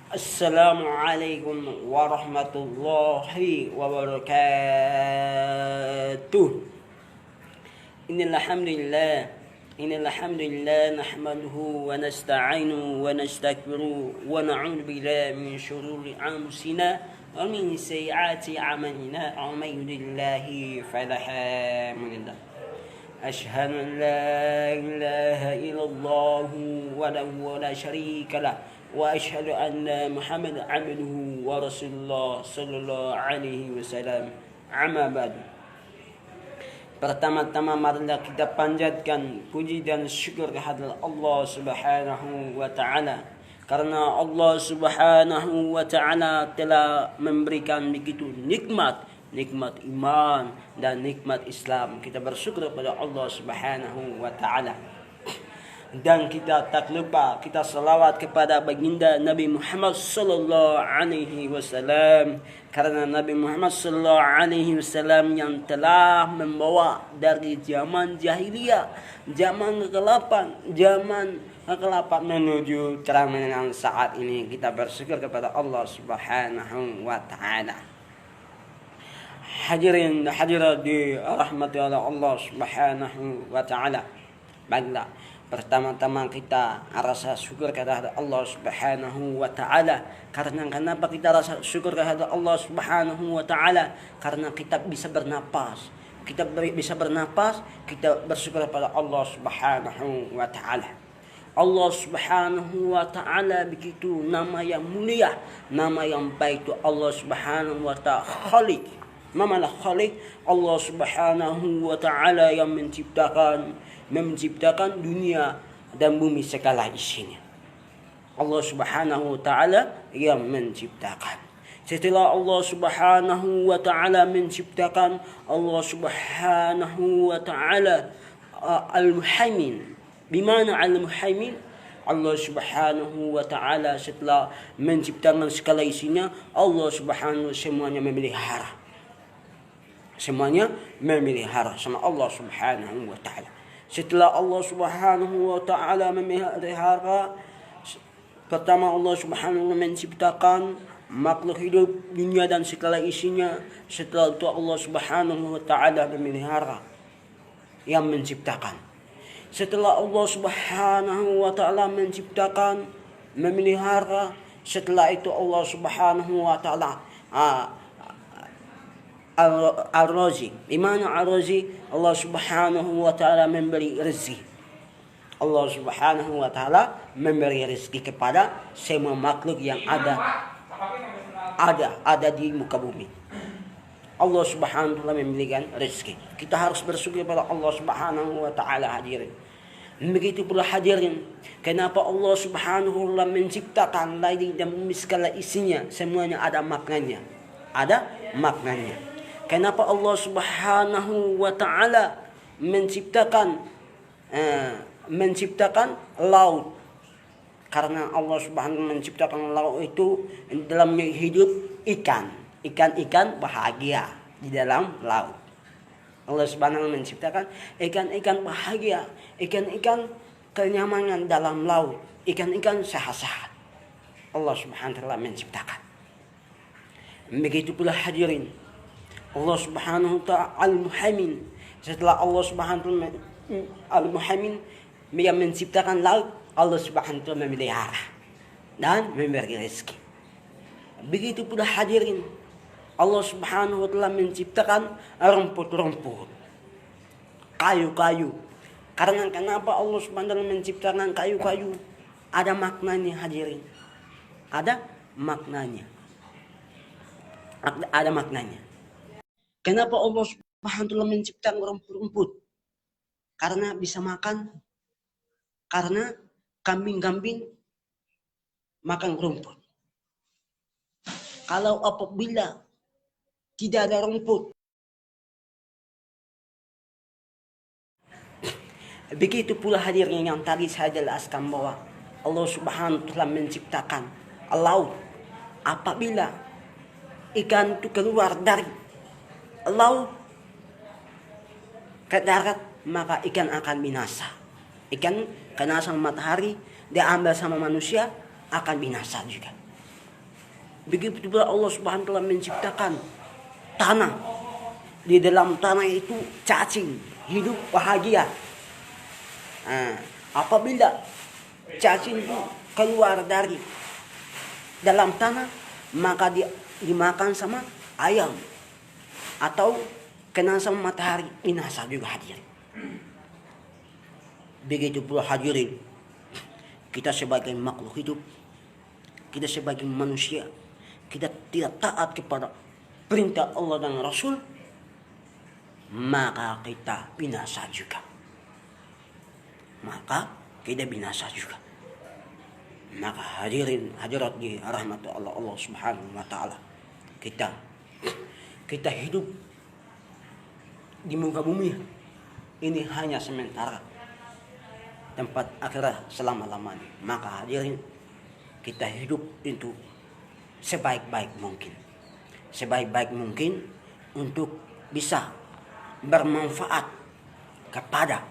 Assalamualaikum warahmatullahi wabarakatuh. Innalhamdulillah nahmaduhu wa nasta'inu wa nastaghfiruh wa na'udzu billahi min shururi anfusina wa min sayyiati a'malina. May yahdihillahu fala mudilla lahu. Ashhadu an la ilaha illallah wahdahu la syarika lah. Wa asyhadu anna Muhammad abduhu wa rasulullah sallallahu alaihi wasallam. Amma ba'du. Pertama-tama marilah kita panjatkan puji dan syukur kehadirat Allah Subhanahu wa taala, karena Allah Subhanahu wa taala telah memberikan begitu nikmat iman dan nikmat Islam. Kita bersyukur kepada Allah Subhanahu wa taala. Dan kita tak lupa kita salawat kepada baginda Nabi Muhammad sallallahu alaihi wasallam, karena Nabi Muhammad sallallahu alaihi wasallam yang telah membawa dari zaman jahiliyah, zaman kegelapan menuju terang menang saat ini. Kita bersyukur kepada Allah Subhanahu wa taala. Hadirin hadirat di rahmati Allah Subhanahu wa taala. Baiklah, pertama-tama kita rasa syukur kepada Allah Subhanahu wa taala. Karena kenapa kita rasa syukur kepada Allah Subhanahu wa taala? Karena kita bisa bernapas. Kita bersyukur kepada Allah Subhanahu wa taala. Allah Subhanahu wa taala begitu nama yang mulia, nama yang baik itu Allah Subhanahu wa taala Khaliq. Mamalah Khaliq, Allah Subhanahu wa taala yang menciptakan dunia dan bumi segala isinya. Allah Subhanahu wa taala yang menciptakan. Setelah Allah Subhanahu wa taala menciptakan, Allah Subhanahu wa taala Al-Muhaimin. Bimana Al-Muhaimin? Allah Subhanahu wa taala setelah menciptakan segala isinya, Allah Subhanahu semuanya memelihara. Semuanya memelihara sama Allah Subhanahu wa taala. Setelah Allah Subhanahu wa taala memelihara, pertama Allah Subhanahu wa menciptakan makhluk hidup, dunia dan segala isinya. Setelah itu Allah Subhanahu wa taala memelihara yang menciptakan. Setelah Allah Subhanahu wa taala menciptakan, memelihara, setelah itu Allah Subhanahu wa taala Ar-Razi. Di mana Ar-Razi? Allah Subhanahu wa taala memberi rezeki. Allah Subhanahu wa taala memberi rezeki kepada semua makhluk yang ada di muka bumi. Allah Subhanahu wa taala memberikan rezeki. Kita harus bersyukur kepada Allah Subhanahu wa taala, hadirin. Begitu pula hadirin, kenapa Allah Subhanahu wa taala menciptakan langit dan bumi segala isinya, semuanya ada maknanya. Ada maknanya. Kenapa Allah Subhanahu wa taala menciptakan laut? Karena Allah Subhanahu wa taala menciptakan laut itu dalamnya hidup ikan bahagia di dalam laut. Allah Subhanahu wa taala menciptakan ikan bahagia, ikan kenyamanan dalam laut, ikan sehat-sehat. Allah Subhanahu wa taala menciptakan. Begitu pula hadirin, Allah Subhanahu wa taala Al-Muhaimin. Setelah Allah Subhanahu wa taala Al-Muhaimin yang menciptakan laut, Allah Subhanahu wa taala memelihara dan memberi rezeki. Begitu pula hadirin, Allah Subhanahu wa taala menciptakan rumput-rumput, kayu-kayu. Karena kenapa Allah Subhanahu wa taala menciptakan kayu-kayu? Ada maknanya, hadirin. Ada maknanya. Kenapa Allah Subhanahu wa taala menciptakan rumput-rumput? Karena bisa makan. Karena kambing-kambing makan rumput. Kalau apabila tidak ada rumput, begitu pula hadirin yang tadi saya jelaskan bahwa Allah Subhanahu wa taala menciptakan laut. Apabila ikan itu keluar dari laut ke darat, maka ikan akan binasa. Ikan kena sama matahari, diambil sama manusia, akan binasa juga. Begitu pula Allah Subhanahu wa taala menciptakan tanah. Di dalam tanah itu cacing hidup bahagia. Apabila cacing itu keluar dari dalam tanah, maka dia dimakan sama ayam atau kena sama matahari, binasa juga hadirin. Begitu pula hadirin, kita sebagai makhluk hidup, kita sebagai manusia, kita tidak taat kepada perintah Allah dan Rasul, maka kita binasa juga. Maka hadirin hadirat di rahmat Allah Subhanahu wa taala, kita hidup di muka bumi ini hanya sementara, tempat akhirat selama-lamanya. Maka hadirin, kita hidup itu sebaik-baik mungkin untuk bisa bermanfaat kepada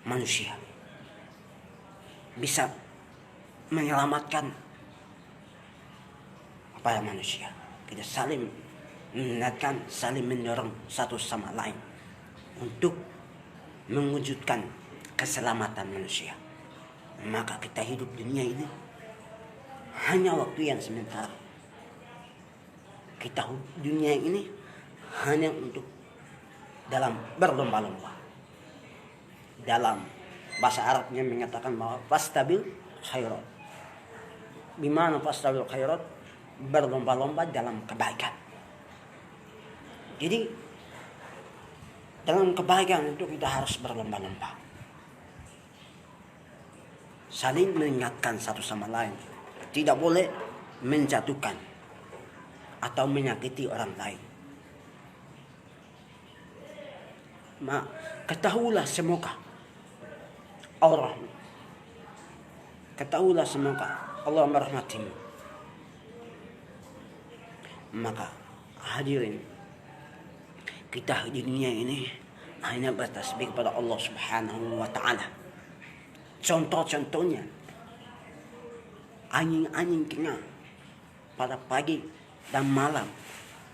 manusia, bisa menyelamatkan kepada manusia. Kita saling mengingatkan, saling mendorong satu sama lain untuk mewujudkan keselamatan manusia. Maka kita hidup dunia ini hanya waktu yang sementara. Kita dunia ini hanya untuk dalam berlomba-lomba. Dalam bahasa Arabnya mengatakan bahwa fastabil khairat. Bimana fastabil khairat? Berlomba-lomba dalam kebaikan. Jadi dalam kebaikan itu kita harus berlomba-lomba. Saling mengingatkan satu sama lain. Tidak boleh menjatuhkan atau menyakiti orang lain. Ketahuilah semoga Allah merahmatimu. Maka hadirin, kita di dunia ini hanya bertasbih kepada Allah Subhanahu wa taala. Contoh-contohnya, anjing-anjing kena pada pagi dan malam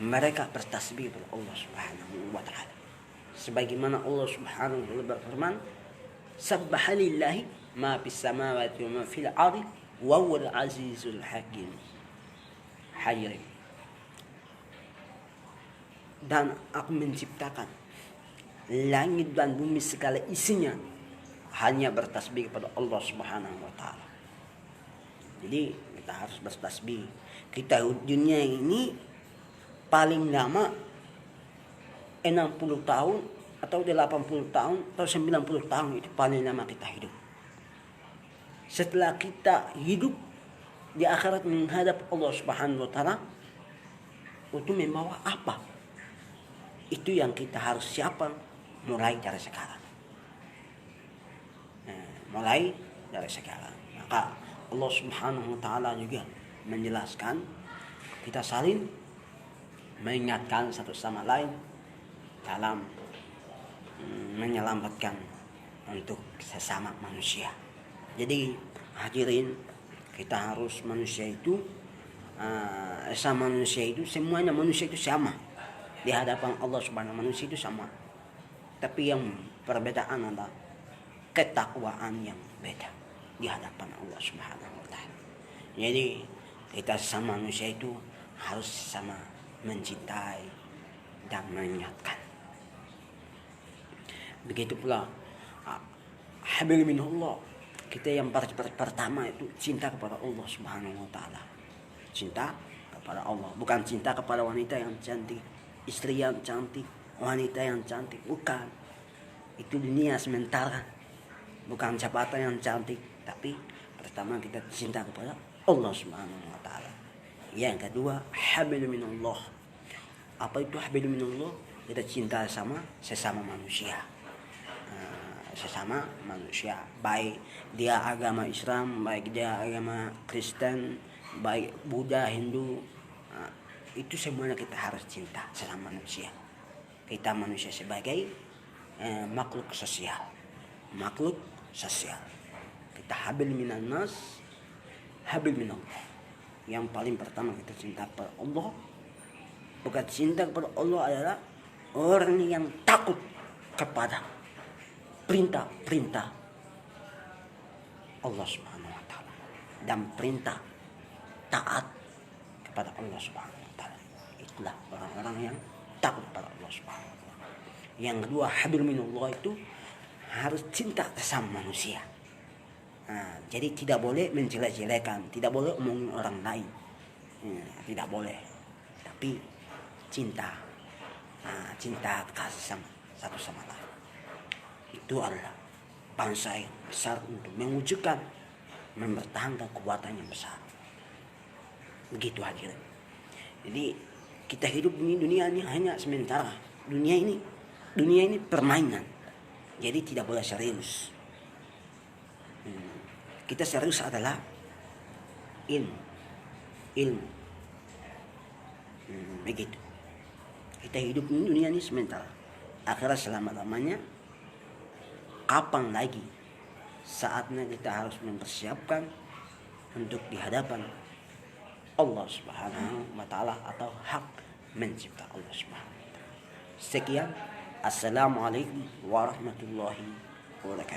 mereka bertasbih kepada Allah Subhanahu wa taala. Sebagaimana Allah Subhanahu wa taala berfirman, "Sabbaha lillahi ma fis samawati wa ma fil ardi wa huwal azizul hakim." Hadirin, dan aku menciptakan langit dan bumi segala isinya hanya bertasbih kepada Allah Subhanahu wa taala. Jadi kita harus bertasbih. Kita dunia ini paling lama 60 tahun atau 80 tahun atau 90 tahun, itu paling lama kita hidup. Setelah kita hidup di akhirat menghadap Allah Subhanahu wa taala, itu membawa apa? Itu yang kita harus siapkan mulai dari sekarang. Maka Allah Subhanahu wa taala juga menjelaskan, kita saling mengingatkan satu sama lain dalam menyelamatkan untuk sesama manusia. Jadi hadirin, kita harus semuanya manusia itu sama di hadapan Allah Subhanahu wa taala. Manusia itu sama, tapi yang perbedaan adalah ketakwaan yang beda di hadapan Allah Subhanahu wa taala. Jadi kita sama manusia itu harus sama mencintai dan mengingatkan. Begitu pula habil minallah, kita yang pertama itu cinta kepada Allah Subhanahu wa taala. Cinta kepada Allah, bukan cinta kepada wanita yang cantik, istri yang cantik, wanita yang cantik, bukan. Itu dunia sementara, bukan jabatan yang cantik, tapi pertama kita cinta kepada Allah Subhanahu wa taala. Yang kedua, habil minallah. Apa itu habil minallah? Kita cinta sama sesama manusia. Baik dia agama Islam, baik dia agama Kristen, baik Buddha, Hindu, itu semuanya kita harus cinta sesama manusia. Kita manusia sebagai makhluk sosial. Kita habil minan nas, habil minallah. Yang paling pertama kita cinta kepada Allah. Bukan cinta kepada Allah adalah orang yang takut kepada perintah-perintah Allah Subhanahu wa taala dan perintah taat kepada Allah Subhanahu wa taala. Itulah orang-orang yang takut kepada Allah Subhanahu wa taala. Yang kedua, habir minallah itu harus cinta sesama manusia. Nah, jadi tidak boleh menjelek-jelekan, tidak boleh omongin orang lain, tidak boleh. Tapi cinta, cinta kasih sama satu sama lain. Itu adalah bangsa yang besar untuk mewujudkan, mempertahankan kekuatan yang besar. Begitu hadirin. Jadi kita hidup di dunia ini hanya sementara. Dunia ini permainan. Jadi tidak boleh serius. Kita serius adalah ilmu. Begitu. Kita hidup di dunia ini sementara. Akhirat selama-lamanya. Kapan lagi saatnya kita harus mempersiapkan untuk dihadapan Allah Subhanahu wa taala atau hak mencipta Allah Subhanahu wa taala. Sekian. Assalamualaikum warahmatullahi wabarakatuh.